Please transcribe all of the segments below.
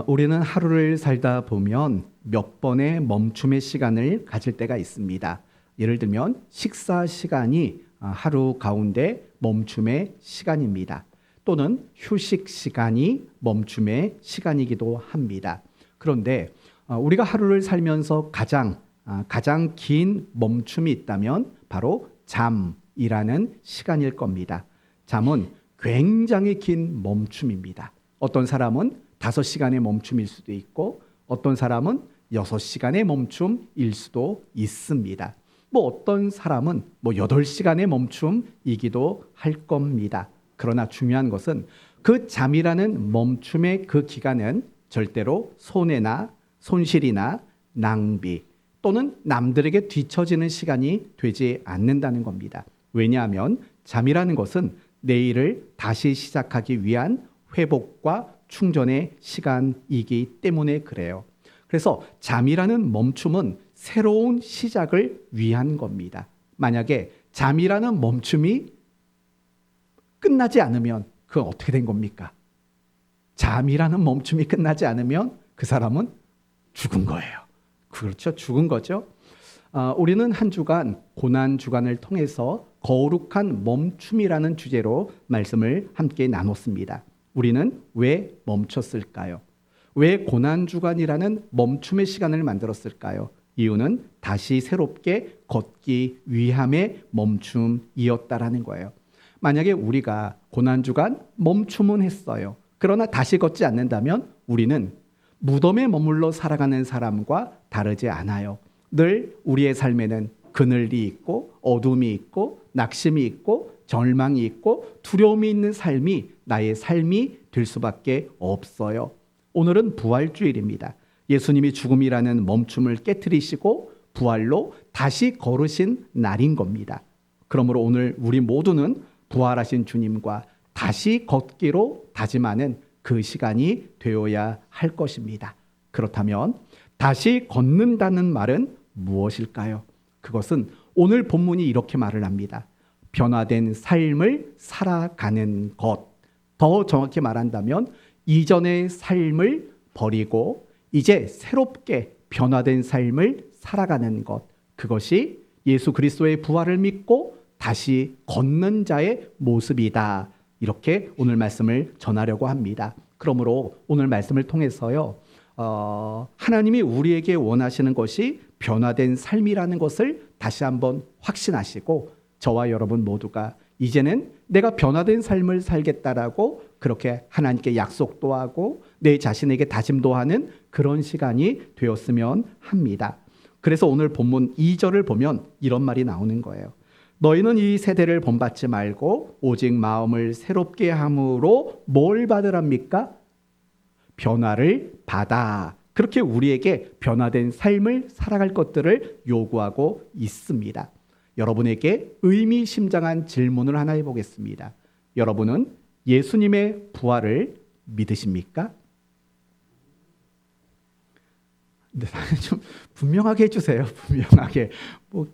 우리는 하루를 살다 보면 몇 번의 멈춤의 시간을 가질 때가 있습니다. 예를 들면 식사 시간이 하루 가운데 멈춤의 시간입니다. 또는 휴식 시간이 멈춤의 시간이기도 합니다. 그런데 우리가 하루를 살면서 가장 긴 멈춤이 있다면 바로 잠이라는 시간일 겁니다. 잠은 굉장히 긴 멈춤입니다. 어떤 사람은 5시간의 멈춤일 수도 있고 어떤 사람은 6시간의 멈춤일 수도 있습니다. 어떤 사람은 8시간의 멈춤이기도 할 겁니다. 그러나 중요한 것은 그 잠이라는 멈춤의 그 기간은 절대로 손해나 손실이나 낭비 또는 남들에게 뒤처지는 시간이 되지 않는다는 겁니다. 왜냐하면 잠이라는 것은 내일을 다시 시작하기 위한 회복과 충전의 시간이기 때문에 그래요. 그래서 잠이라는 멈춤은 새로운 시작을 위한 겁니다. 만약에 잠이라는 멈춤이 끝나지 않으면 그건 어떻게 된 겁니까? 잠이라는 멈춤이 끝나지 않으면 그 사람은 죽은 거예요. 그렇죠? 죽은 거죠. 우리는 한 주간 고난 주간을 통해서 거룩한 멈춤이라는 주제로 말씀을 함께 나눴습니다. 우리는 왜 멈췄을까요? 왜 고난주간이라는 멈춤의 시간을 만들었을까요? 이유는 다시 새롭게 걷기 위함의 멈춤이었다라는 거예요. 만약에 우리가 고난주간 멈춤은 했어요. 그러나 다시 걷지 않는다면 우리는 무덤에 머물러 살아가는 사람과 다르지 않아요. 늘 우리의 삶에는 그늘이 있고 어둠이 있고 낙심이 있고 절망이 있고 두려움이 있는 삶이 나의 삶이 될 수밖에 없어요. 오늘은 부활주일입니다. 예수님이 죽음이라는 멈춤을 깨트리시고 부활로 다시 걸으신 날인 겁니다. 그러므로 오늘 우리 모두는 부활하신 주님과 다시 걷기로 다짐하는 그 시간이 되어야 할 것입니다. 그렇다면 다시 걷는다는 말은 무엇일까요? 그것은 오늘 본문이 이렇게 말을 합니다. 변화된 삶을 살아가는 것. 더 정확히 말한다면 이전의 삶을 버리고 이제 새롭게 변화된 삶을 살아가는 것. 그것이 예수 그리스도의 부활을 믿고 다시 걷는 자의 모습이다. 이렇게 오늘 말씀을 전하려고 합니다. 그러므로 오늘 말씀을 통해서요. 하나님이 우리에게 원하시는 것이 변화된 삶이라는 것을 다시 한번 확신하시고 저와 여러분 모두가 이제는 내가 변화된 삶을 살겠다라고 그렇게 하나님께 약속도 하고 내 자신에게 다짐도 하는 그런 시간이 되었으면 합니다. 그래서 오늘 본문 2절을 보면 이런 말이 나오는 거예요. 너희는 이 세대를 본받지 말고 오직 마음을 새롭게 함으로 뭘 받으랍니까? 변화를 받아. 그렇게 우리에게 변화된 삶을 살아갈 것들을 요구하고 있습니다. 여러분에게 의미심장한 질문을 하나 해보겠습니다. 여러분은 예수님의 부활을 믿으십니까? 좀 분명하게 해주세요. 분명하게,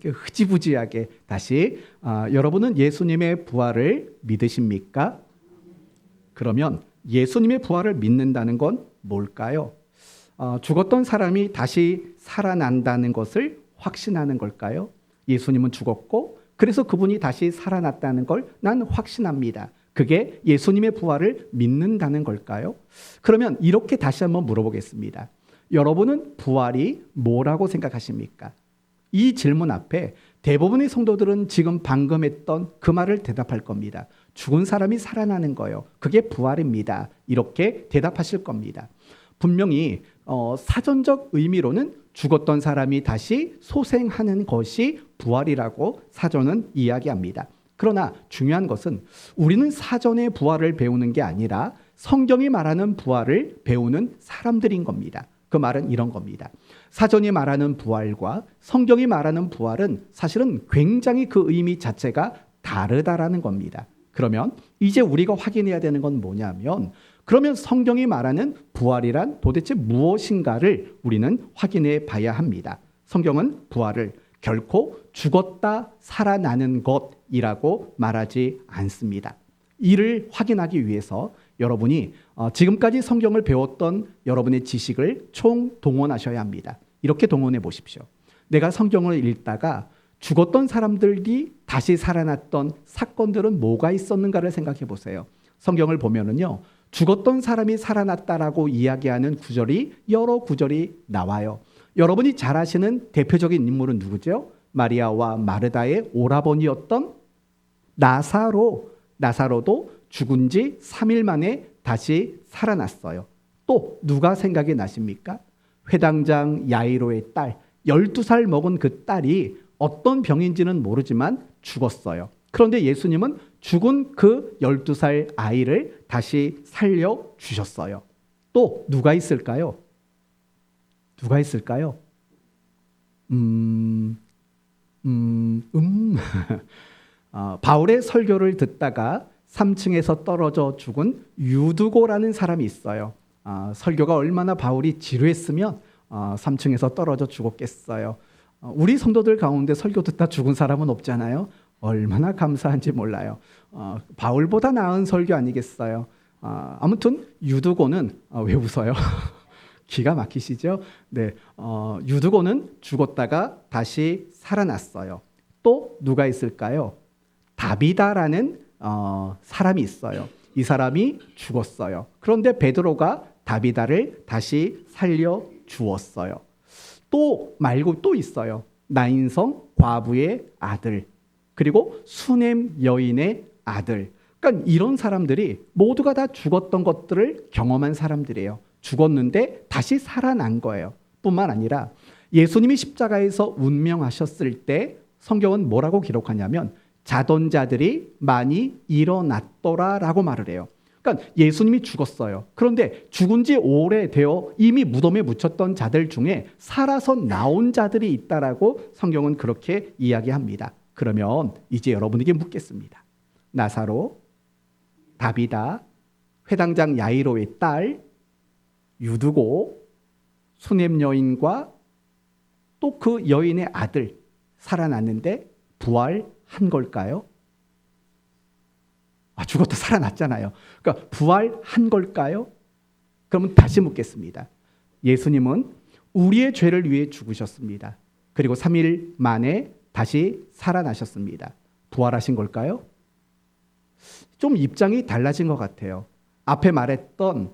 흐지부지하게. 다시 여러분은 예수님의 부활을 믿으십니까? 그러면 예수님의 부활을 믿는다는 건 뭘까요? 죽었던 사람이 다시 살아난다는 것을 확신하는 걸까요? 예수님은 죽었고 그래서 그분이 다시 살아났다는 걸 난 확신합니다. 그게 예수님의 부활을 믿는다는 걸까요? 그러면 이렇게 다시 한번 물어보겠습니다. 여러분은 부활이 뭐라고 생각하십니까? 이 질문 앞에 대부분의 성도들은 지금 방금 했던 그 말을 대답할 겁니다. 죽은 사람이 살아나는 거예요. 그게 부활입니다. 이렇게 대답하실 겁니다. 분명히 사전적 의미로는 죽었던 사람이 다시 소생하는 것이 부활이라고 사전은 이야기합니다. 그러나 중요한 것은 우리는 사전의 부활을 배우는 게 아니라 성경이 말하는 부활을 배우는 사람들인 겁니다. 그 말은 이런 겁니다. 사전이 말하는 부활과 성경이 말하는 부활은 사실은 굉장히 그 의미 자체가 다르다라는 겁니다. 그러면 이제 우리가 확인해야 되는 건 뭐냐면 그러면 성경이 말하는 부활이란 도대체 무엇인가를 우리는 확인해 봐야 합니다. 성경은 부활을 결코 죽었다 살아나는 것이라고 말하지 않습니다. 이를 확인하기 위해서 여러분이 지금까지 성경을 배웠던 여러분의 지식을 총동원하셔야 합니다. 이렇게 동원해 보십시오. 내가 성경을 읽다가 죽었던 사람들이 다시 살아났던 사건들은 뭐가 있었는가를 생각해 보세요. 성경을 보면은요, 죽었던 사람이 살아났다라고 이야기하는 구절이 여러 구절이 나와요. 여러분이 잘 아시는 대표적인 인물은 누구죠? 마리아와 마르다의 오라버니였던 나사로도 죽은 지 3일 만에 다시 살아났어요. 또 누가 생각이 나십니까? 회당장 야이로의 딸, 12살 먹은 그 딸이 어떤 병인지는 모르지만 죽었어요. 그런데 예수님은 죽은 그 12살 아이를 다시 살려주셨어요. 또 누가 있을까요? 누가 있을까요? 바울의 설교를 듣다가 3층에서 떨어져 죽은 유두고라는 사람이 있어요. 설교가 얼마나 바울이 지루했으면 3층에서 떨어져 죽었겠어요. 우리 성도들 가운데 설교 듣다 죽은 사람은 없잖아요. 얼마나 감사한지 몰라요. 바울보다 나은 설교 아니겠어요. 아무튼 유두고는 왜 웃어요? 기가 막히시죠? 네, 유두고는 죽었다가 다시 살아났어요. 또 누가 있을까요? 다비다라는 사람이 있어요. 이 사람이 죽었어요. 그런데 베드로가 다비다를 다시 살려 주었어요. 또 말고 또 있어요. 나인성 과부의 아들, 그리고 수넴 여인의 아들. 그러니까 이런 사람들이 모두가 다 죽었던 것들을 경험한 사람들이에요. 죽었는데 다시 살아난 거예요. 뿐만 아니라 예수님이 십자가에서 운명하셨을 때 성경은 뭐라고 기록하냐면 자던 자들이 많이 일어났더라라고 말을 해요. 그러니까 예수님이 죽었어요. 그런데 죽은 지 오래되어 이미 무덤에 묻혔던 자들 중에 살아서 나온 자들이 있다라고 성경은 그렇게 이야기합니다. 그러면 이제 여러분에게 묻겠습니다. 나사로, 다비다, 회당장 야이로의 딸, 유두고, 수넴 여인과 또 그 여인의 아들 살아났는데 부활한 걸까요? 죽었다 살아났잖아요. 그러니까 부활한 걸까요? 그러면 다시 묻겠습니다. 예수님은 우리의 죄를 위해 죽으셨습니다. 그리고 3일 만에 다시 살아나셨습니다. 부활하신 걸까요? 좀 입장이 달라진 것 같아요. 앞에 말했던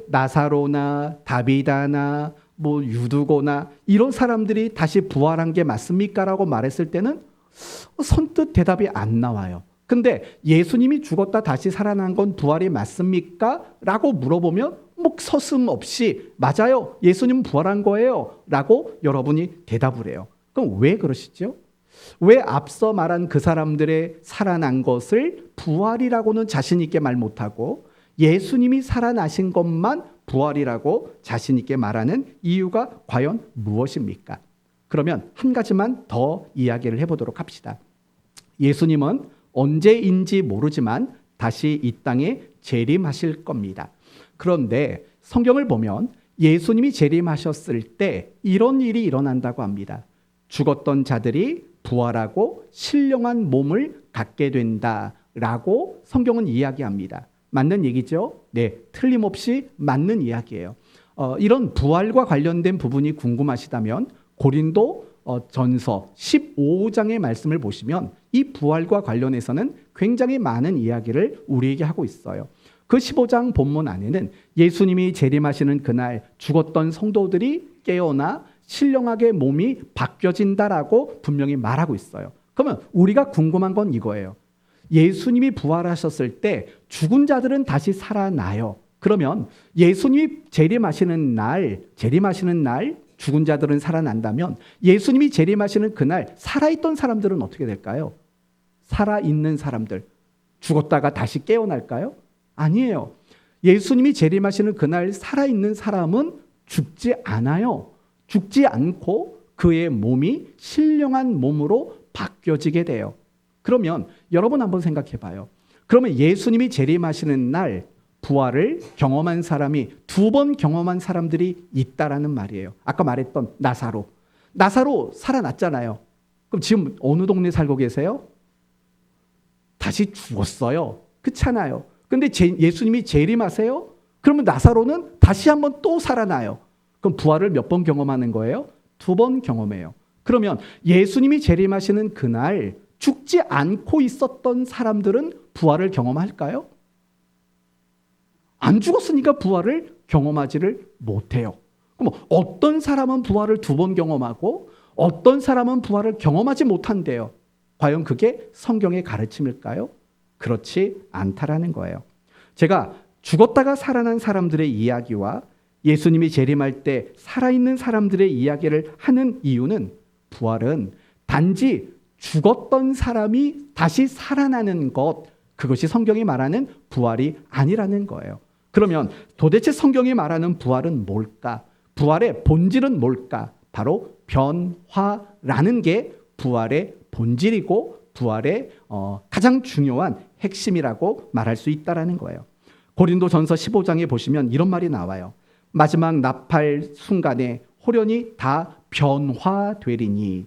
나사로나 다비다나 유두고나 이런 사람들이 다시 부활한 게 맞습니까? 라고 말했을 때는 선뜻 대답이 안 나와요. 근데 예수님이 죽었다 다시 살아난 건 부활이 맞습니까? 라고 물어보면 서슴없이 맞아요. 예수님은 부활한 거예요. 라고 여러분이 대답을 해요. 그럼 왜 그러시죠? 왜 앞서 말한 그 사람들의 살아난 것을 부활이라고는 자신 있게 말 못하고 예수님이 살아나신 것만 부활이라고 자신 있게 말하는 이유가 과연 무엇입니까? 그러면 한 가지만 더 이야기를 해보도록 합시다. 예수님은 언제인지 모르지만 다시 이 땅에 재림하실 겁니다. 그런데 성경을 보면 예수님이 재림하셨을 때 이런 일이 일어난다고 합니다. 죽었던 자들이 부활하고 신령한 몸을 갖게 된다라고 성경은 이야기합니다. 맞는 얘기죠? 네, 틀림없이 맞는 이야기예요. 이런 부활과 관련된 부분이 궁금하시다면 고린도 전서 15장의 말씀을 보시면 이 부활과 관련해서는 굉장히 많은 이야기를 우리에게 하고 있어요. 그 15장 본문 안에는 예수님이 재림하시는 그날 죽었던 성도들이 깨어나 신령하게 몸이 바뀌어진다라고 분명히 말하고 있어요. 그러면 우리가 궁금한 건 이거예요. 예수님이 부활하셨을 때 죽은 자들은 다시 살아나요. 그러면 예수님이 재림하시는 날 죽은 자들은 살아난다면 예수님이 재림하시는 그날 살아있던 사람들은 어떻게 될까요? 살아있는 사람들 죽었다가 다시 깨어날까요? 아니에요. 예수님이 재림하시는 그날 살아있는 사람은 죽지 않아요. 죽지 않고 그의 몸이 신령한 몸으로 바뀌어지게 돼요. 그러면 여러분 한번 생각해 봐요. 그러면 예수님이 재림하시는 날 부활을 경험한 사람이 2번 경험한 사람들이 있다라는 말이에요. 아까 말했던 나사로 살아났잖아요. 그럼 지금 어느 동네 살고 계세요? 다시 죽었어요. 그렇잖아요. 근데 예수님이 재림하세요? 그러면 나사로는 다시 한번 또 살아나요. 그럼 부활을 몇 번 경험하는 거예요? 2번 경험해요. 그러면 예수님이 재림하시는 그날 죽지 않고 있었던 사람들은 부활을 경험할까요? 안 죽었으니까 부활을 경험하지를 못해요. 그럼 어떤 사람은 부활을 2번 경험하고 어떤 사람은 부활을 경험하지 못한대요. 과연 그게 성경의 가르침일까요? 그렇지 않다라는 거예요. 제가 죽었다가 살아난 사람들의 이야기와 예수님이 재림할 때 살아있는 사람들의 이야기를 하는 이유는 부활은 단지 죽었던 사람이 다시 살아나는 것, 그것이 성경이 말하는 부활이 아니라는 거예요. 그러면 도대체 성경이 말하는 부활은 뭘까? 부활의 본질은 뭘까? 바로 변화라는 게 부활의 본질이고 부활의 가장 중요한 핵심이라고 말할 수 있다는 거예요. 고린도전서 15장에 보시면 이런 말이 나와요. 마지막 나팔 순간에 홀연히 다 변화되리니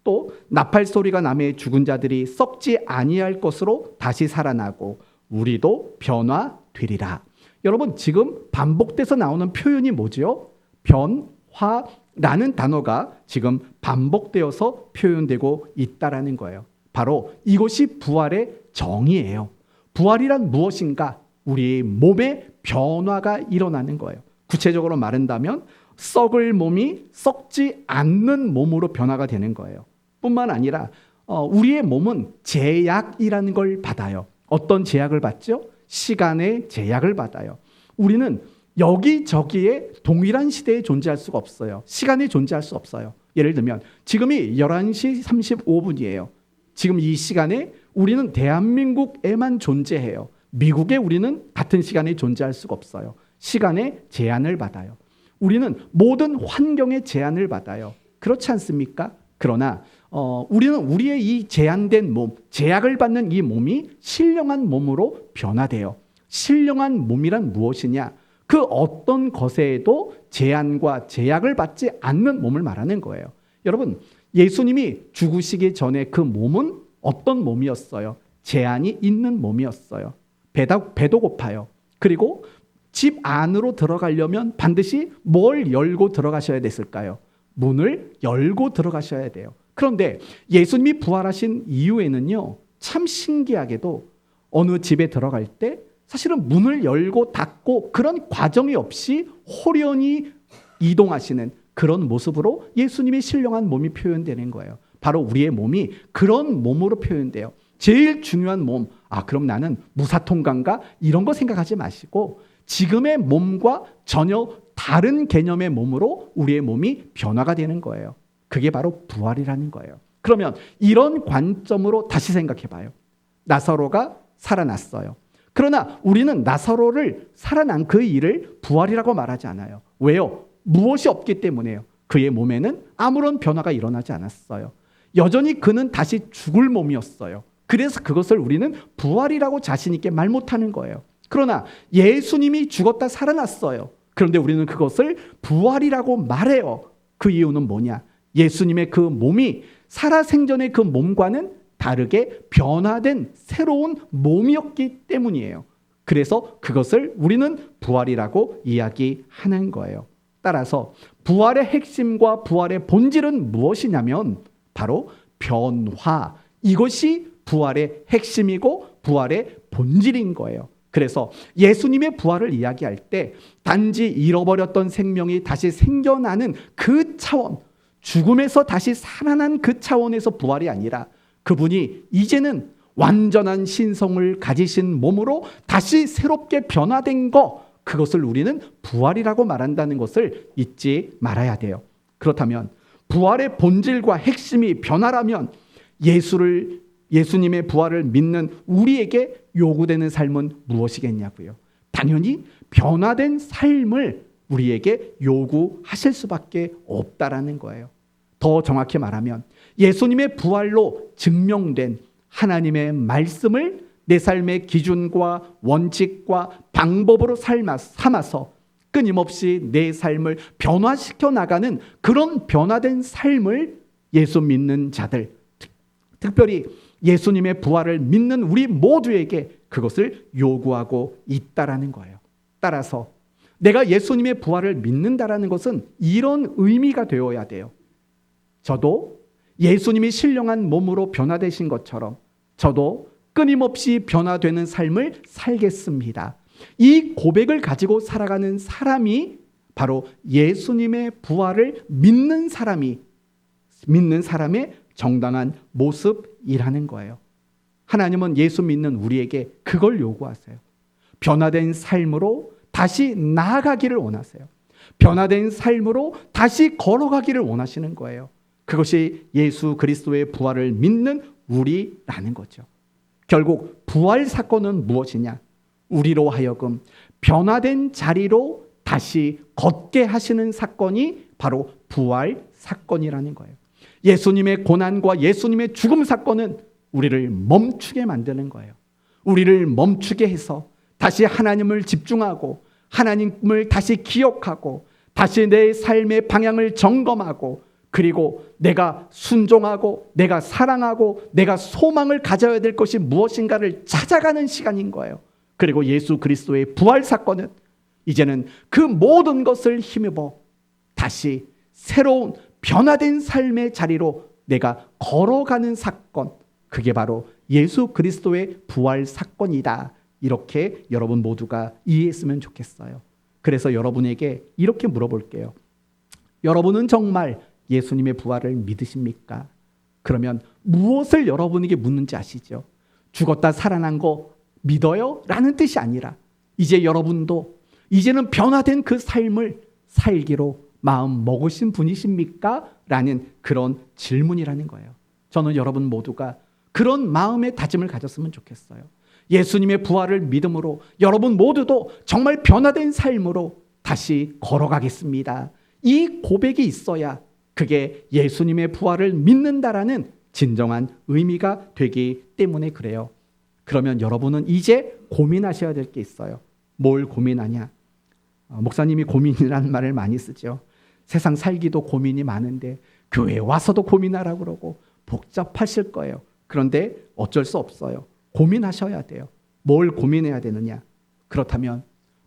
또 나팔 소리가 나매 죽은 자들이 썩지 아니할 것으로 다시 살아나고 우리도 변화되리라. 여러분 지금 반복돼서 나오는 표현이 뭐죠? 변화라는 단어가 지금 반복되어서 표현되고 있다라는 거예요. 바로 이것이 부활의 정의예요. 부활이란 무엇인가? 우리 몸의 변화가 일어나는 거예요. 구체적으로 말한다면 썩을 몸이 썩지 않는 몸으로 변화가 되는 거예요. 뿐만 아니라 우리의 몸은 제약이라는 걸 받아요. 어떤 제약을 받죠? 시간의 제약을 받아요. 우리는 여기저기에 동일한 시대에 존재할 수가 없어요. 시간에 존재할 수 없어요. 예를 들면 지금이 11시 35분이에요. 지금 이 시간에 우리는 대한민국에만 존재해요. 미국에 우리는 같은 시간에 존재할 수가 없어요. 시간의 제한을 받아요. 우리는 모든 환경의 제한을 받아요. 그렇지 않습니까? 그러나 우리는 우리의 이 제한된 몸, 제약을 받는 이 몸이 신령한 몸으로 변화돼요. 신령한 몸이란 무엇이냐? 그 어떤 것에도 제한과 제약을 받지 않는 몸을 말하는 거예요. 여러분, 예수님이 죽으시기 전에 그 몸은 어떤 몸이었어요? 제한이 있는 몸이었어요. 배도 고파요. 그리고 집 안으로 들어가려면 반드시 뭘 열고 들어가셔야 됐을까요? 문을 열고 들어가셔야 돼요. 그런데 예수님이 부활하신 이후에는요, 참 신기하게도 어느 집에 들어갈 때 사실은 문을 열고 닫고 그런 과정이 없이 홀연히 이동하시는 그런 모습으로 예수님의 신령한 몸이 표현되는 거예요. 바로 우리의 몸이 그런 몸으로 표현돼요. 제일 중요한 몸, 그럼 나는 무사통관가 이런 거 생각하지 마시고 지금의 몸과 전혀 다른 개념의 몸으로 우리의 몸이 변화가 되는 거예요. 그게 바로 부활이라는 거예요. 그러면 이런 관점으로 다시 생각해 봐요. 나사로가 살아났어요. 그러나 우리는 나사로를 살아난 그 일을 부활이라고 말하지 않아요. 왜요? 무엇이 없기 때문에요. 그의 몸에는 아무런 변화가 일어나지 않았어요. 여전히 그는 다시 죽을 몸이었어요. 그래서 그것을 우리는 부활이라고 자신 있게 말 못하는 거예요. 그러나 예수님이 죽었다 살아났어요. 그런데 우리는 그것을 부활이라고 말해요. 그 이유는 뭐냐? 예수님의 그 몸이 살아생전의 그 몸과는 다르게 변화된 새로운 몸이었기 때문이에요. 그래서 그것을 우리는 부활이라고 이야기하는 거예요. 따라서 부활의 핵심과 부활의 본질은 무엇이냐면 바로 변화. 이것이 부활의 핵심이고 부활의 본질인 거예요. 그래서 예수님의 부활을 이야기할 때 단지 잃어버렸던 생명이 다시 생겨나는 그 차원, 죽음에서 다시 살아난 그 차원에서 부활이 아니라 그분이 이제는 완전한 신성을 가지신 몸으로 다시 새롭게 변화된 것, 그것을 우리는 부활이라고 말한다는 것을 잊지 말아야 돼요. 그렇다면 부활의 본질과 핵심이 변화라면 예수님의 부활을 믿는 우리에게 요구되는 삶은 무엇이겠냐고요. 당연히 변화된 삶을 우리에게 요구하실 수밖에 없다라는 거예요. 더 정확히 말하면 예수님의 부활로 증명된 하나님의 말씀을 내 삶의 기준과 원칙과 방법으로 삼아서 끊임없이 내 삶을 변화시켜 나가는 그런 변화된 삶을 예수 믿는 자들, 특별히 예수님의 부활을 믿는 우리 모두에게 그것을 요구하고 있다라는 거예요. 따라서 내가 예수님의 부활을 믿는다라는 것은 이런 의미가 되어야 돼요. 저도 예수님이 신령한 몸으로 변화되신 것처럼 저도 끊임없이 변화되는 삶을 살겠습니다. 이 고백을 가지고 살아가는 사람이 바로 예수님의 부활을 믿는 사람의 정당한 모습이라는 거예요. 하나님은 예수 믿는 우리에게 그걸 요구하세요. 변화된 삶으로 다시 나아가기를 원하세요. 변화된 삶으로 다시 걸어가기를 원하시는 거예요. 그것이 예수 그리스도의 부활을 믿는 우리라는 거죠. 결국 부활 사건은 무엇이냐? 우리로 하여금 변화된 자리로 다시 걷게 하시는 사건이 바로 부활 사건이라는 거예요. 예수님의 고난과 예수님의 죽음 사건은 우리를 멈추게 만드는 거예요. 우리를 멈추게 해서 다시 하나님을 집중하고 하나님을 다시 기억하고 다시 내 삶의 방향을 점검하고 그리고 내가 순종하고 내가 사랑하고 내가 소망을 가져야 될 것이 무엇인가를 찾아가는 시간인 거예요. 그리고 예수 그리스도의 부활 사건은 이제는 그 모든 것을 힘입어 다시 새로운 변화된 삶의 자리로 내가 걸어가는 사건, 그게 바로 예수 그리스도의 부활 사건이다. 이렇게 여러분 모두가 이해했으면 좋겠어요. 그래서 여러분에게 이렇게 물어볼게요. 여러분은 정말 예수님의 부활을 믿으십니까? 그러면 무엇을 여러분에게 묻는지 아시죠? 죽었다 살아난 거 믿어요? 라는 뜻이 아니라 이제 여러분도 이제는 변화된 그 삶을 살기로 마음 먹으신 분이십니까? 라는 그런 질문이라는 거예요. 저는 여러분 모두가 그런 마음의 다짐을 가졌으면 좋겠어요. 예수님의 부활을 믿음으로 여러분 모두도 정말 변화된 삶으로 다시 걸어가겠습니다. 이 고백이 있어야 그게 예수님의 부활을 믿는다라는 진정한 의미가 되기 때문에 그래요. 그러면 여러분은 이제 고민하셔야 될 게 있어요. 뭘 고민하냐? 목사님이 고민이라는 말을 많이 쓰죠. 세상 살기도 고민이 많은데 교회에 와서도 고민하라고 그러고 복잡하실 거예요. 그런데 어쩔 수 없어요. 고민하셔야 돼요. 뭘 고민해야 되느냐? 그렇다면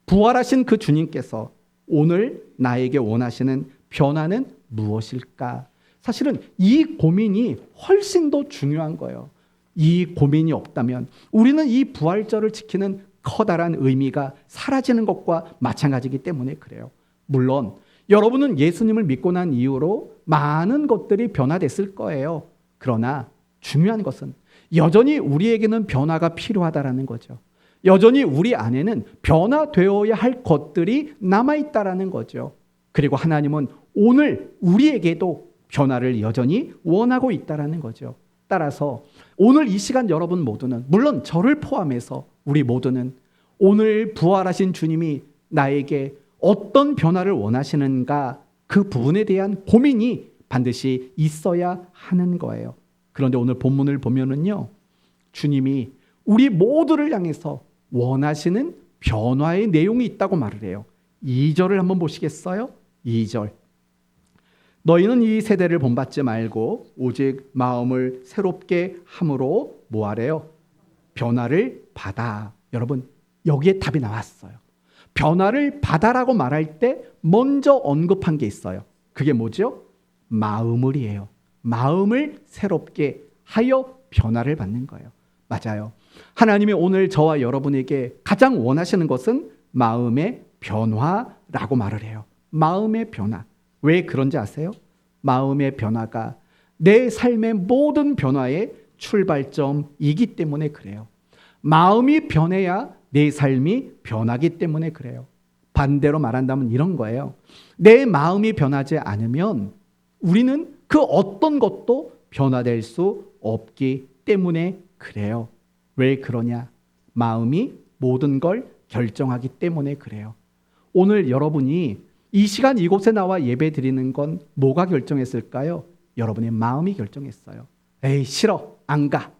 부활하신 그 주님께서 오늘 나에게 원하시는 변화는 무엇일까? 사실은 이 고민이 훨씬 더 중요한 거예요. 이 고민이 없다면 우리는 이 부활절을 지키는 커다란 의미가 사라지는 것과 마찬가지이기 때문에 그래요. 물론 여러분은 예수님을 믿고 난 이후로 많은 것들이 변화됐을 거예요. 그러나 중요한 것은 여전히 우리에게는 변화가 필요하다라는 거죠. 여전히 우리 안에는 변화되어야 할 것들이 남아있다라는 거죠. 그리고 하나님은 오늘 우리에게도 변화를 여전히 원하고 있다라는 거죠. 따라서 오늘 이 시간 여러분 모두는, 물론 저를 포함해서 우리 모두는 오늘 부활하신 주님이 나에게 어떤 변화를 원하시는가, 그 부분에 대한 고민이 반드시 있어야 하는 거예요. 그런데 오늘 본문을 보면은요, 주님이 우리 모두를 향해서 원하시는 변화의 내용이 있다고 말을 해요. 2절을 한번 보시겠어요? 2절. 너희는 이 세대를 본받지 말고 오직 마음을 새롭게 함으로 뭐하래요? 변화를 받아. 여러분, 여기에 답이 나왔어요. 변화를 받아라고 말할 때 먼저 언급한 게 있어요. 그게 뭐죠? 마음을이에요. 마음을 새롭게 하여 변화를 받는 거예요. 맞아요. 하나님이 오늘 저와 여러분에게 가장 원하시는 것은 마음의 변화라고 말을 해요. 마음의 변화. 왜 그런지 아세요? 마음의 변화가 내 삶의 모든 변화의 출발점이기 때문에 그래요. 마음이 변해야 내 삶이 변하기 때문에 그래요. 반대로 말한다면 이런 거예요. 내 마음이 변하지 않으면 우리는 그 어떤 것도 변화될 수 없기 때문에 그래요. 왜 그러냐? 마음이 모든 걸 결정하기 때문에 그래요. 오늘 여러분이 이 시간 이곳에 나와 예배 드리는 건 뭐가 결정했을까요? 여러분의 마음이 결정했어요. 에이, 싫어, 안 가.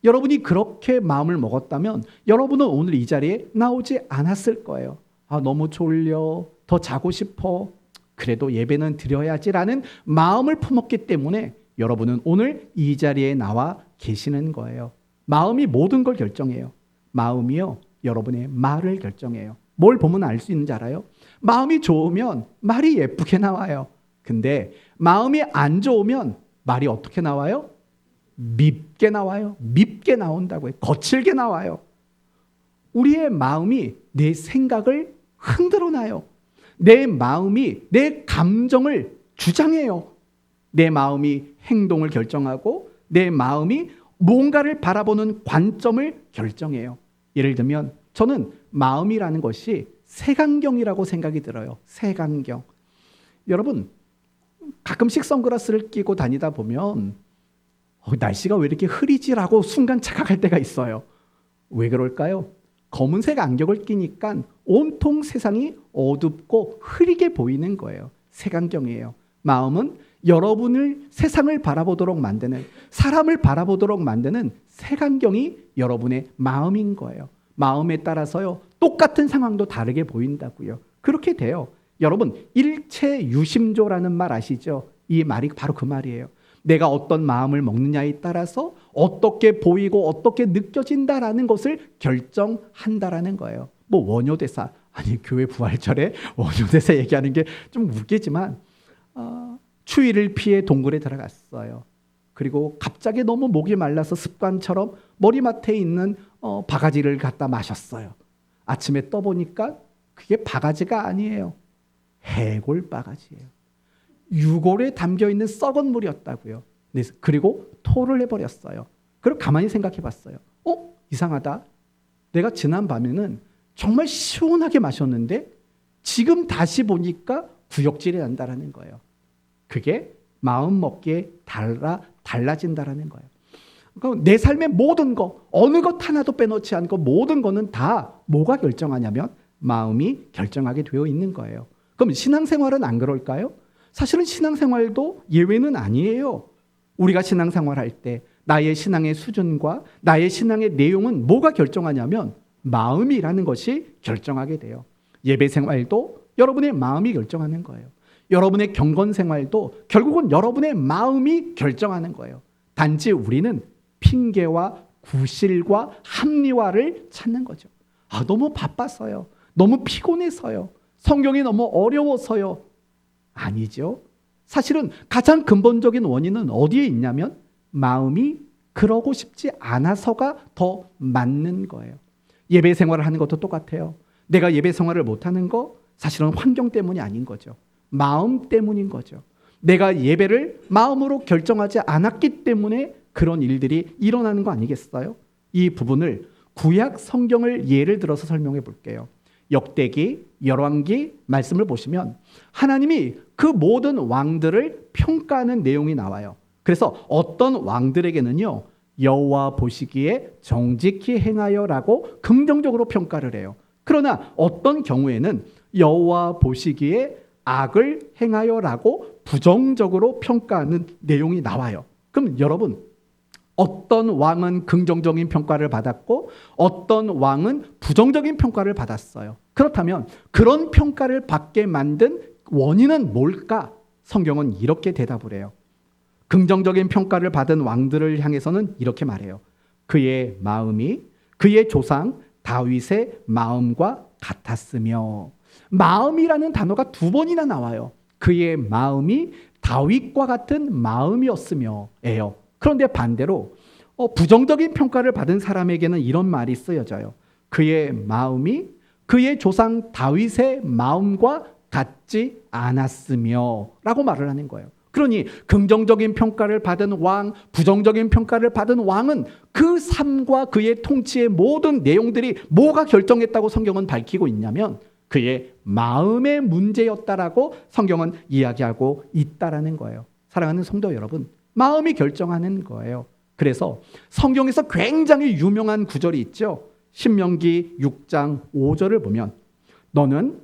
여러분이 그렇게 마음을 먹었다면 여러분은 오늘 이 자리에 나오지 않았을 거예요. 아, 너무 졸려, 더 자고 싶어, 그래도 예배는 드려야지라는 마음을 품었기 때문에 여러분은 오늘 이 자리에 나와 계시는 거예요. 마음이 모든 걸 결정해요. 마음이요, 여러분의 말을 결정해요. 뭘 보면 알 수 있는지 알아요? 마음이 좋으면 말이 예쁘게 나와요. 근데 마음이 안 좋으면 말이 어떻게 나와요? 밉게 나와요. 밉게 나온다고요. 거칠게 나와요. 우리의 마음이 내 생각을 흔들어 놔요. 내 마음이 내 감정을 주장해요. 내 마음이 행동을 결정하고 내 마음이 뭔가를 바라보는 관점을 결정해요. 예를 들면 저는 마음이라는 것이 색안경이라고 생각이 들어요. 색안경. 여러분, 가끔씩 선글라스를 끼고 다니다 보면 날씨가 왜 이렇게 흐리지라고 순간 착각할 때가 있어요. 왜 그럴까요? 검은색 안경을 끼니까 온통 세상이 어둡고 흐리게 보이는 거예요. 색안경이에요. 마음은 여러분을 세상을 바라보도록 만드는, 사람을 바라보도록 만드는 색안경이 여러분의 마음인 거예요. 마음에 따라서요, 똑같은 상황도 다르게 보인다고요. 그렇게 돼요. 여러분, 일체유심조라는 말 아시죠? 이 말이 바로 그 말이에요. 내가 어떤 마음을 먹느냐에 따라서 어떻게 보이고 어떻게 느껴진다라는 것을 결정한다라는 거예요. 뭐 원효대사, 아니 교회 부활절에 원효대사 얘기하는 게 좀 웃기지만 추위를 피해 동굴에 들어갔어요. 그리고 갑자기 너무 목이 말라서 습관처럼 머리맡에 있는 바가지를 갖다 마셨어요. 아침에 떠보니까 그게 바가지가 아니에요. 해골 바가지예요. 유골에 담겨있는 썩은 물이었다고요. 그리고 토를 해버렸어요. 그리고 가만히 생각해 봤어요. 이상하다. 내가 지난 밤에는 정말 시원하게 마셨는데 지금 다시 보니까 구역질이 난다라는 거예요. 그게 마음 먹기에 달라진다라는 거예요. 그러니까 내 삶의 모든 거, 어느 것 하나도 빼놓지 않고 모든 거는 다 뭐가 결정하냐면 마음이 결정하게 되어 있는 거예요. 그럼 신앙생활은 안 그럴까요? 사실은 신앙생활도 예외는 아니에요. 우리가 신앙생활할 때 나의 신앙의 수준과 나의 신앙의 내용은 뭐가 결정하냐면 마음이라는 것이 결정하게 돼요. 예배생활도 여러분의 마음이 결정하는 거예요. 여러분의 경건생활도 결국은 여러분의 마음이 결정하는 거예요. 단지 우리는 핑계와 구실과 합리화를 찾는 거죠. 너무 바빠서요. 너무 피곤해서요. 성경이 너무 어려워서요. 아니죠. 사실은 가장 근본적인 원인은 어디에 있냐면 마음이 그러고 싶지 않아서가 더 맞는 거예요. 예배 생활을 하는 것도 똑같아요. 내가 예배 생활을 못하는 거 사실은 환경 때문이 아닌 거죠. 마음 때문인 거죠. 내가 예배를 마음으로 결정하지 않았기 때문에 그런 일들이 일어나는 거 아니겠어요? 이 부분을 구약 성경을 예를 들어서 설명해 볼게요. 역대기, 열왕기 말씀을 보시면 하나님이 그 모든 왕들을 평가하는 내용이 나와요. 그래서 어떤 왕들에게는요, 여호와 보시기에 정직히 행하여라고 긍정적으로 평가를 해요. 그러나 어떤 경우에는 여호와 보시기에 악을 행하여라고 부정적으로 평가하는 내용이 나와요. 그럼 여러분, 어떤 왕은 긍정적인 평가를 받았고 어떤 왕은 부정적인 평가를 받았어요. 그렇다면 그런 평가를 받게 만든 원인은 뭘까? 성경은 이렇게 대답을 해요. 긍정적인 평가를 받은 왕들을 향해서는 이렇게 말해요. 그의 마음이 그의 조상 다윗의 마음과 같았으며, 마음이라는 단어가 2번이나 나와요. 그의 마음이 다윗과 같은 마음이었으며예요. 그런데 반대로 부정적인 평가를 받은 사람에게는 이런 말이 쓰여져요. 그의 마음이 그의 조상 다윗의 마음과 같지 않았으며 라고 말을 하는 거예요. 그러니 긍정적인 평가를 받은 왕, 부정적인 평가를 받은 왕은 그 삶과 그의 통치의 모든 내용들이 뭐가 결정했다고 성경은 밝히고 있냐면 그의 마음의 문제였다라고 성경은 이야기하고 있다라는 거예요. 사랑하는 성도 여러분, 마음이 결정하는 거예요. 그래서 성경에서 굉장히 유명한 구절이 있죠. 신명기 6장 5절을 보면 너는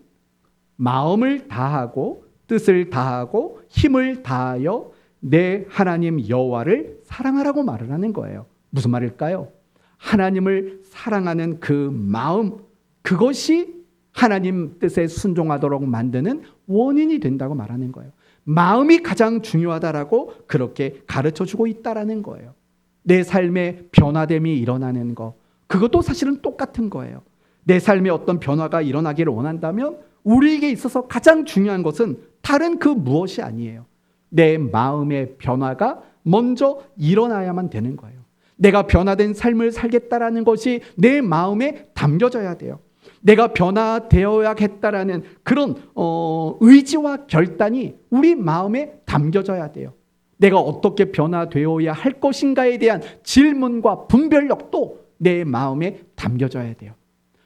마음을 다하고 뜻을 다하고 힘을 다하여 내 하나님 여호와를 사랑하라고 말을 하는 거예요. 무슨 말일까요? 하나님을 사랑하는 그 마음, 그것이 하나님 뜻에 순종하도록 만드는 원인이 된다고 말하는 거예요. 마음이 가장 중요하다라고 그렇게 가르쳐주고 있다라는 거예요. 내 삶의 변화됨이 일어나는 거, 그것도 사실은 똑같은 거예요. 내 삶에 어떤 변화가 일어나기를 원한다면 우리에게 있어서 가장 중요한 것은 다른 그 무엇이 아니에요. 내 마음의 변화가 먼저 일어나야만 되는 거예요. 내가 변화된 삶을 살겠다라는 것이 내 마음에 담겨져야 돼요. 내가 변화되어야겠다라는 그런 의지와 결단이 우리 마음에 담겨져야 돼요. 내가 어떻게 변화되어야 할 것인가에 대한 질문과 분별력도 내 마음에 담겨져야 돼요.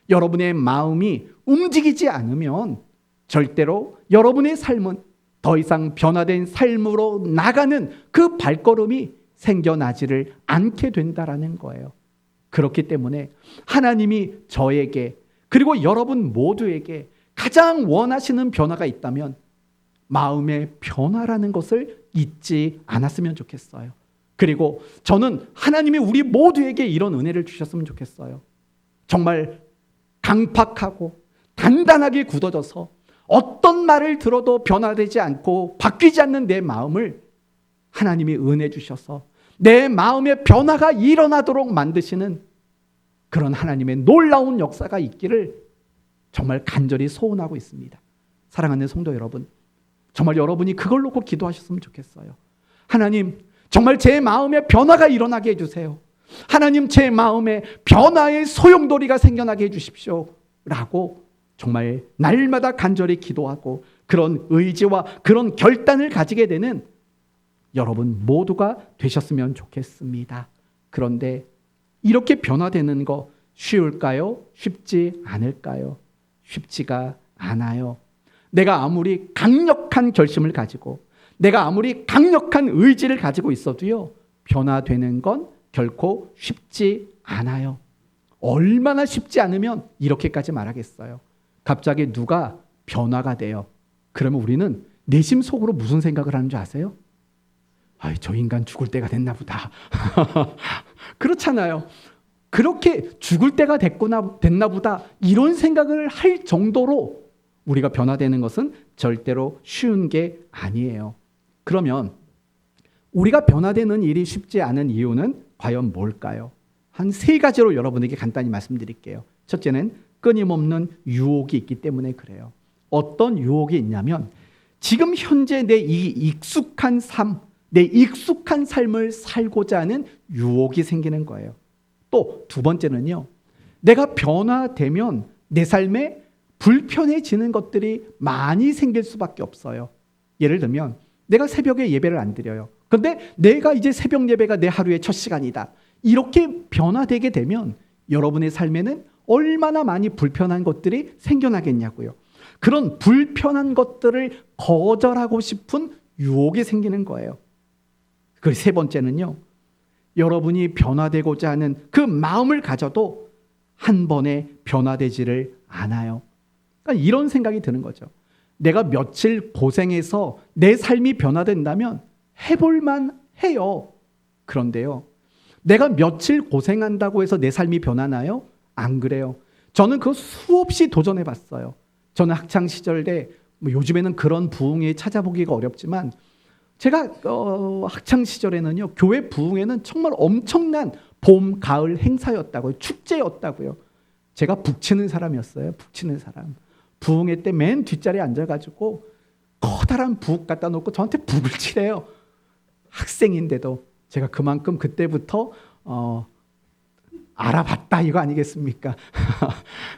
여러분의 마음이 움직이지 않으면 절대로 여러분의 삶은 더 이상 변화된 삶으로 나가는 그 발걸음이 생겨나지를 않게 된다라는 거예요. 그렇기 때문에 하나님이 저에게 그리고 여러분 모두에게 가장 원하시는 변화가 있다면 마음의 변화라는 것을 잊지 않았으면 좋겠어요. 그리고 저는 하나님이 우리 모두에게 이런 은혜를 주셨으면 좋겠어요. 정말 강팍하고 단단하게 굳어져서 어떤 말을 들어도 변화되지 않고 바뀌지 않는 내 마음을 하나님이 은혜 주셔서 내 마음의 변화가 일어나도록 만드시는 그런 하나님의 놀라운 역사가 있기를 정말 간절히 소원하고 있습니다. 사랑하는 성도 여러분, 정말 여러분이 그걸 놓고 기도하셨으면 좋겠어요. 하나님, 정말 제 마음에 변화가 일어나게 해주세요. 하나님, 제 마음에 변화의 소용돌이가 생겨나게 해주십시오. 라고 정말 날마다 간절히 기도하고 그런 의지와 그런 결단을 가지게 되는 여러분 모두가 되셨으면 좋겠습니다. 그런데 이렇게 변화되는 거 쉬울까요? 쉽지 않을까요? 쉽지가 않아요. 내가 아무리 강력한 결심을 가지고 내가 아무리 강력한 의지를 가지고 있어도요, 변화되는 건 결코 쉽지 않아요. 얼마나 쉽지 않으면 이렇게까지 말하겠어요. 갑자기 누가 변화가 돼요. 그러면 우리는 내심 속으로 무슨 생각을 하는 줄 아세요? 저 인간 죽을 때가 됐나 보다. 그렇잖아요. 그렇게 죽을 때가 됐나 보다 이런 생각을 할 정도로 우리가 변화되는 것은 절대로 쉬운 게 아니에요. 그러면 우리가 변화되는 일이 쉽지 않은 이유는 과연 뭘까요? 한 3가지로 여러분에게 간단히 말씀드릴게요. 첫째는 끊임없는 유혹이 있기 때문에 그래요. 어떤 유혹이 있냐면 지금 현재 내 이 익숙한 삶, 내 익숙한 삶을 살고자 하는 유혹이 생기는 거예요. 또 2번째는요. 내가 변화되면 내 삶에 불편해지는 것들이 많이 생길 수밖에 없어요. 예를 들면 내가 새벽에 예배를 안 드려요. 그런데 내가 이제 새벽 예배가 내 하루의 첫 시간이다. 이렇게 변화되게 되면 여러분의 삶에는 얼마나 많이 불편한 것들이 생겨나겠냐고요. 그런 불편한 것들을 거절하고 싶은 유혹이 생기는 거예요. 그리고 3번째는요. 여러분이 변화되고자 하는 그 마음을 가져도 한 번에 변화되지를 않아요. 그러니까 이런 생각이 드는 거죠. 내가 며칠 고생해서 내 삶이 변화된다면 해볼만 해요. 그런데요. 내가 며칠 고생한다고 해서 내 삶이 변하나요? 안 그래요. 저는 그거 수없이 도전해봤어요. 저는 학창시절 때 요즘에는 그런 부흥회 찾아보기가 어렵지만 제가 학창시절에는요. 교회 부흥회는 정말 엄청난 봄, 가을 행사였다고요. 축제였다고요. 제가 북치는 사람이었어요. 북치는 사람. 부흥회 때 맨 뒷자리에 앉아가지고 커다란 북 갖다 놓고 저한테 북을 치래요. 학생인데도 제가 그만큼 그때부터 알아봤다 이거 아니겠습니까?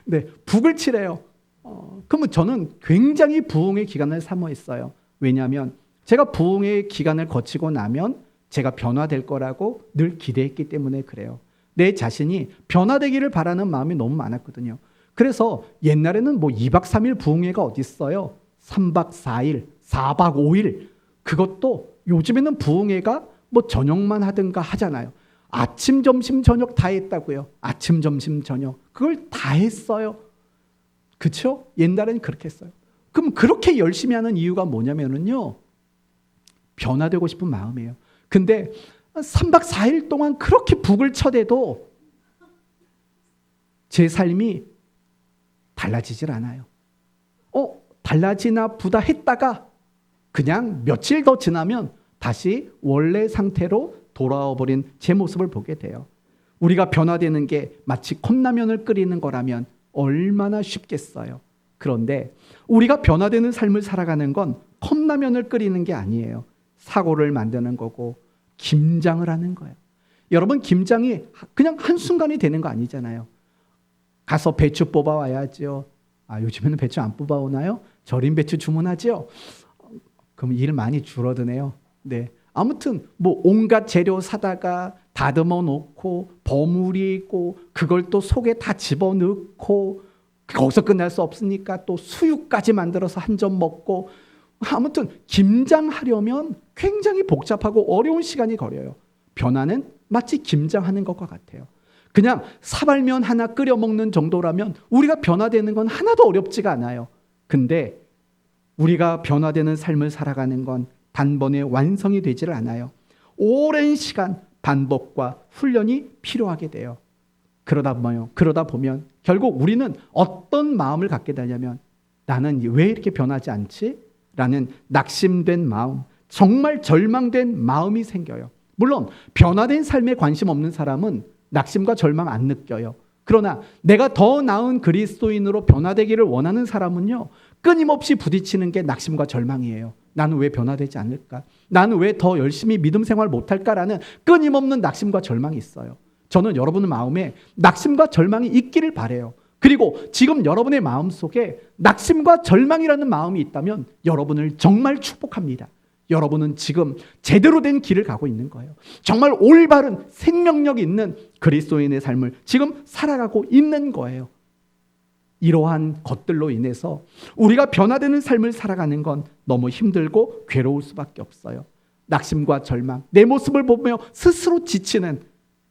네, 북을 치래요. 그러면 저는 굉장히 부흥의 기간을 사모했어요. 왜냐하면 제가 부흥의 기간을 거치고 나면 제가 변화될 거라고 늘 기대했기 때문에 그래요. 내 자신이 변화되기를 바라는 마음이 너무 많았거든요. 그래서 옛날에는 2박 3일 부흥회가 어디 있어요? 3박 4일, 4박 5일. 그것도 요즘에는 부흥회가 저녁만 하든가 하잖아요. 아침, 점심, 저녁 다 했다고요. 아침, 점심, 저녁. 그걸 다 했어요. 그렇죠? 옛날에는 그렇게 했어요. 그럼 그렇게 열심히 하는 이유가 뭐냐면요. 변화되고 싶은 마음이에요. 근데 3박 4일 동안 그렇게 북을 쳐대도 제 삶이 달라지질 않아요. 달라지나 보다 했다가 그냥 며칠 더 지나면 다시 원래 상태로 돌아와 버린 제 모습을 보게 돼요. 우리가 변화되는 게 마치 컵라면을 끓이는 거라면 얼마나 쉽겠어요. 그런데 우리가 변화되는 삶을 살아가는 건 컵라면을 끓이는 게 아니에요. 사고를 만드는 거고 김장을 하는 거예요. 여러분, 김장이 그냥 한순간이 되는 거 아니잖아요. 가서 배추 뽑아와야죠. 요즘에는 배추 안 뽑아오나요? 절인 배추 주문하죠. 그럼 일 많이 줄어드네요. 네. 아무튼 온갖 재료 사다가 다듬어 놓고 버무리고 그걸 또 속에 다 집어넣고 거기서 끝날 수 없으니까 또 수육까지 만들어서 한 점 먹고, 아무튼 김장하려면 굉장히 복잡하고 어려운 시간이 걸려요. 변화는 마치 김장하는 것과 같아요. 그냥 사발면 하나 끓여 먹는 정도라면 우리가 변화되는 건 하나도 어렵지가 않아요. 근데 우리가 변화되는 삶을 살아가는 건 단번에 완성이 되지를 않아요. 오랜 시간 반복과 훈련이 필요하게 돼요. 그러다 보면 결국 우리는 어떤 마음을 갖게 되냐면, 나는 왜 이렇게 변하지 않지? 라는 낙심된 마음, 정말 절망된 마음이 생겨요. 물론 변화된 삶에 관심 없는 사람은 낙심과 절망 안 느껴요. 그러나 내가 더 나은 그리스도인으로 변화되기를 원하는 사람은요, 끊임없이 부딪히는 게 낙심과 절망이에요. 나는 왜 변화되지 않을까? 나는 왜 더 열심히 믿음 생활 못할까라는 끊임없는 낙심과 절망이 있어요. 저는 여러분의 마음에 낙심과 절망이 있기를 바라요. 그리고 지금 여러분의 마음속에 낙심과 절망이라는 마음이 있다면 여러분을 정말 축복합니다. 여러분은 지금 제대로 된 길을 가고 있는 거예요. 정말 올바른 생명력 있는 그리스도인의 삶을 지금 살아가고 있는 거예요. 이러한 것들로 인해서 우리가 변화되는 삶을 살아가는 건 너무 힘들고 괴로울 수밖에 없어요. 낙심과 절망, 내 모습을 보며 스스로 지치는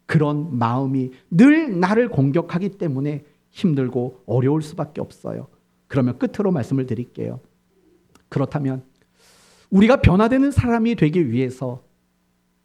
그런 마음이 늘 나를 공격하기 때문에 힘들고 어려울 수밖에 없어요. 그러면 끝으로 말씀을 드릴게요. 그렇다면 우리가 변화되는 사람이 되기 위해서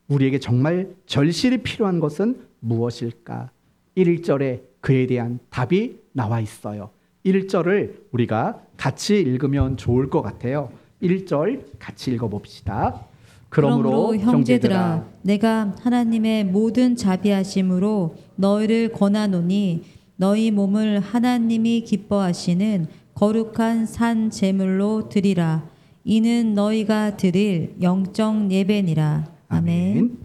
우리에게 정말 절실히 필요한 것은 무엇일까? 1절에 그에 대한 답이 나와 있어요. 1절을 우리가 같이 읽으면 좋을 것 같아요. 1절 같이 읽어봅시다. 그러므로 형제들아, 내가 하나님의 모든 자비하심으로 너희를 권하노니 너희 몸을 하나님이 기뻐하시는 거룩한 산 제물로 드리라. 이는 너희가 드릴 영적 예배니라. 아멘.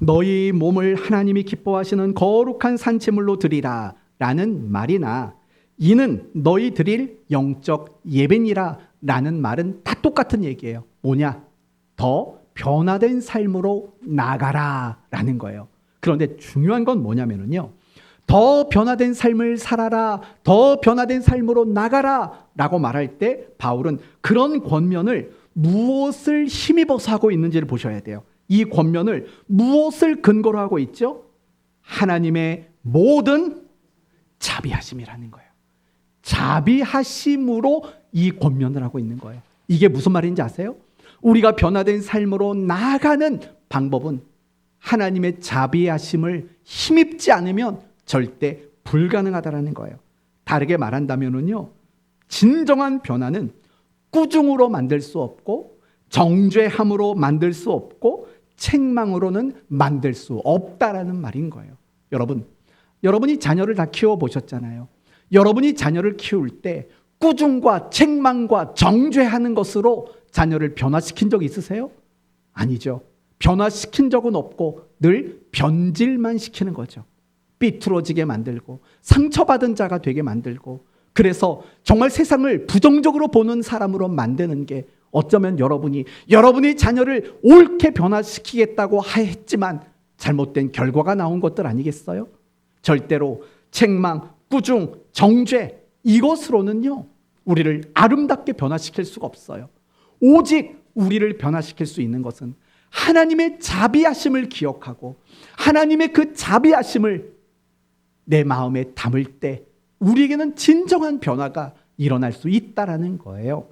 너희 몸을 하나님이 기뻐하시는 거룩한 산 제물로 드리라 라는 말이나, 이는 너희 드릴 영적 예배니라 라는 말은 다 똑같은 얘기예요. 뭐냐? 더 변화된 삶으로 나가라 라는 거예요. 그런데 중요한 건 뭐냐면요, 더 변화된 삶을 살아라, 더 변화된 삶으로 나가라 라고 말할 때 바울은 그런 권면을 무엇을 힘입어서 하고 있는지를 보셔야 돼요. 이 권면을 무엇을 근거로 하고 있죠? 하나님의 모든 자비하심이라는 거예요. 자비하심으로 이 권면을 하고 있는 거예요. 이게 무슨 말인지 아세요? 우리가 변화된 삶으로 나아가는 방법은 하나님의 자비하심을 힘입지 않으면 절대 불가능하다라는 거예요. 다르게 말한다면요, 진정한 변화는 꾸중으로 만들 수 없고 정죄함으로 만들 수 없고 책망으로는 만들 수 없다라는 말인 거예요. 여러분이 자녀를 다 키워보셨잖아요. 여러분이 자녀를 키울 때 꾸중과 책망과 정죄하는 것으로 자녀를 변화시킨 적 있으세요? 아니죠. 변화시킨 적은 없고 늘 변질만 시키는 거죠. 삐뚤어지게 만들고 상처받은 자가 되게 만들고, 그래서 정말 세상을 부정적으로 보는 사람으로 만드는 게 어쩌면 여러분이 자녀를 옳게 변화시키겠다고 했지만 잘못된 결과가 나온 것들 아니겠어요? 절대로 책망, 꾸중, 정죄 이것으로는요 우리를 아름답게 변화시킬 수가 없어요. 오직 우리를 변화시킬 수 있는 것은 하나님의 자비하심을 기억하고 하나님의 그 자비하심을 내 마음에 담을 때 우리에게는 진정한 변화가 일어날 수 있다라는 거예요.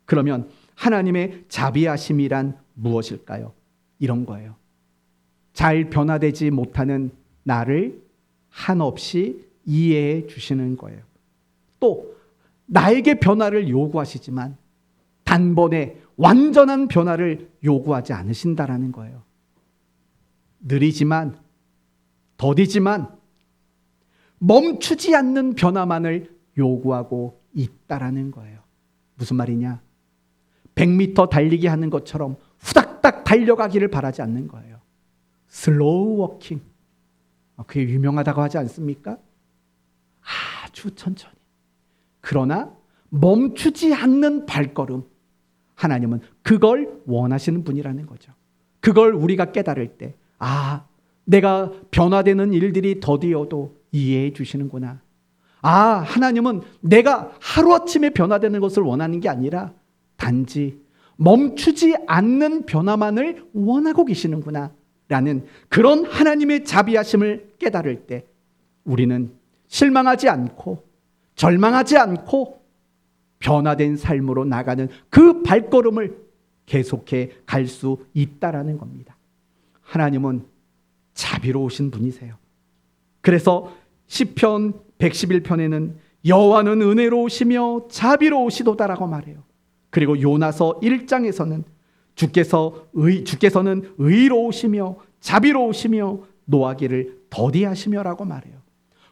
그러면 하나님의 자비하심이란 무엇일까요? 이런 거예요. 잘 변화되지 못하는 나를 한없이 이해해 주시는 거예요. 또 나에게 변화를 요구하시지만 단번에 완전한 변화를 요구하지 않으신다라는 거예요. 느리지만, 더디지만 멈추지 않는 변화만을 요구하고 있다라는 거예요. 무슨 말이냐? 100m 달리기 하는 것처럼 후닥닥 달려가기를 바라지 않는 거예요. 슬로우 워킹. 그게 유명하다고 하지 않습니까? 아주 천천히. 그러나 멈추지 않는 발걸음. 하나님은 그걸 원하시는 분이라는 거죠. 그걸 우리가 깨달을 때, 내가 변화되는 일들이 더디어도 이해해 주시는구나. 하나님은 내가 하루아침에 변화되는 것을 원하는 게 아니라 단지 멈추지 않는 변화만을 원하고 계시는구나 라는 그런 하나님의 자비하심을 깨달을 때 우리는 실망하지 않고 절망하지 않고 변화된 삶으로 나가는 그 발걸음을 계속해 갈 수 있다라는 겁니다. 하나님은 자비로우신 분이세요. 그래서 시편 111편에는 여호와는 은혜로우시며 자비로우시도다라고 말해요. 그리고 요나서 1장에서는 주께서는 의로우시며 자비로우시며 노하기를 더디하시며라고 말해요.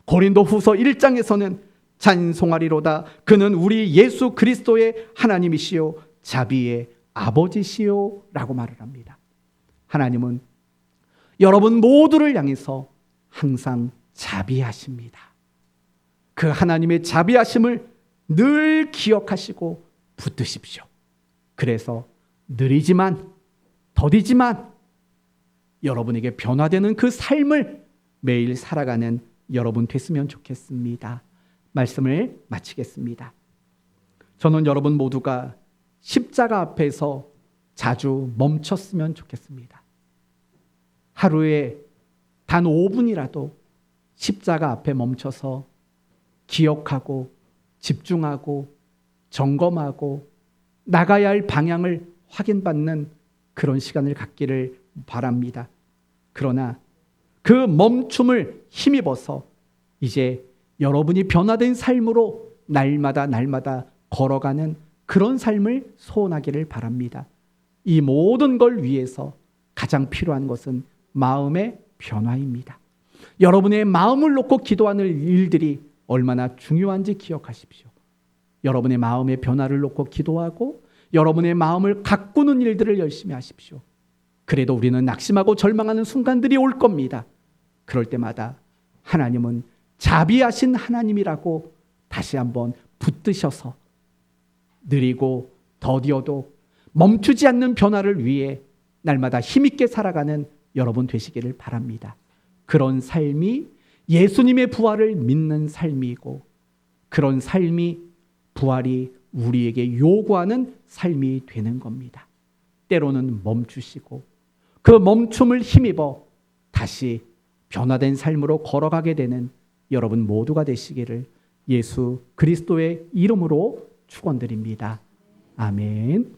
고린도후서 1장에서는 찬송하리로다 그는 우리 예수 그리스도의 하나님이시요 자비의 아버지시요 라고 말을 합니다. 하나님은 여러분 모두를 향해서 항상 자비하십니다. 그 하나님의 자비하심을 늘 기억하시고 붙드십시오. 그래서 느리지만 더디지만 여러분에게 변화되는 그 삶을 매일 살아가는 여러분 됐으면 좋겠습니다. 말씀을 마치겠습니다. 저는 여러분 모두가 십자가 앞에서 자주 멈췄으면 좋겠습니다. 하루에 단 5분이라도 십자가 앞에 멈춰서 기억하고 집중하고 점검하고 나가야 할 방향을 확인받는 그런 시간을 갖기를 바랍니다. 그러나 그 멈춤을 힘입어서 이제 여러분이 변화된 삶으로 날마다 걸어가는 그런 삶을 소원하기를 바랍니다. 이 모든 걸 위해서 가장 필요한 것은 마음의 변화입니다. 여러분의 마음을 놓고 기도하는 일들이 얼마나 중요한지 기억하십시오. 여러분의 마음의 변화를 놓고 기도하고 여러분의 마음을 가꾸는 일들을 열심히 하십시오. 그래도 우리는 낙심하고 절망하는 순간들이 올 겁니다. 그럴 때마다 하나님은 자비하신 하나님이라고 다시 한번 붙드셔서 느리고 더디어도 멈추지 않는 변화를 위해 날마다 힘있게 살아가는 여러분 되시기를 바랍니다. 그런 삶이 예수님의 부활을 믿는 삶이고 그런 삶이 부활이 우리에게 요구하는 삶이 되는 겁니다. 때로는 멈추시고 그 멈춤을 힘입어 다시 변화된 삶으로 걸어가게 되는 여러분 모두가 되시기를 예수 그리스도의 이름으로 축원드립니다. 아멘.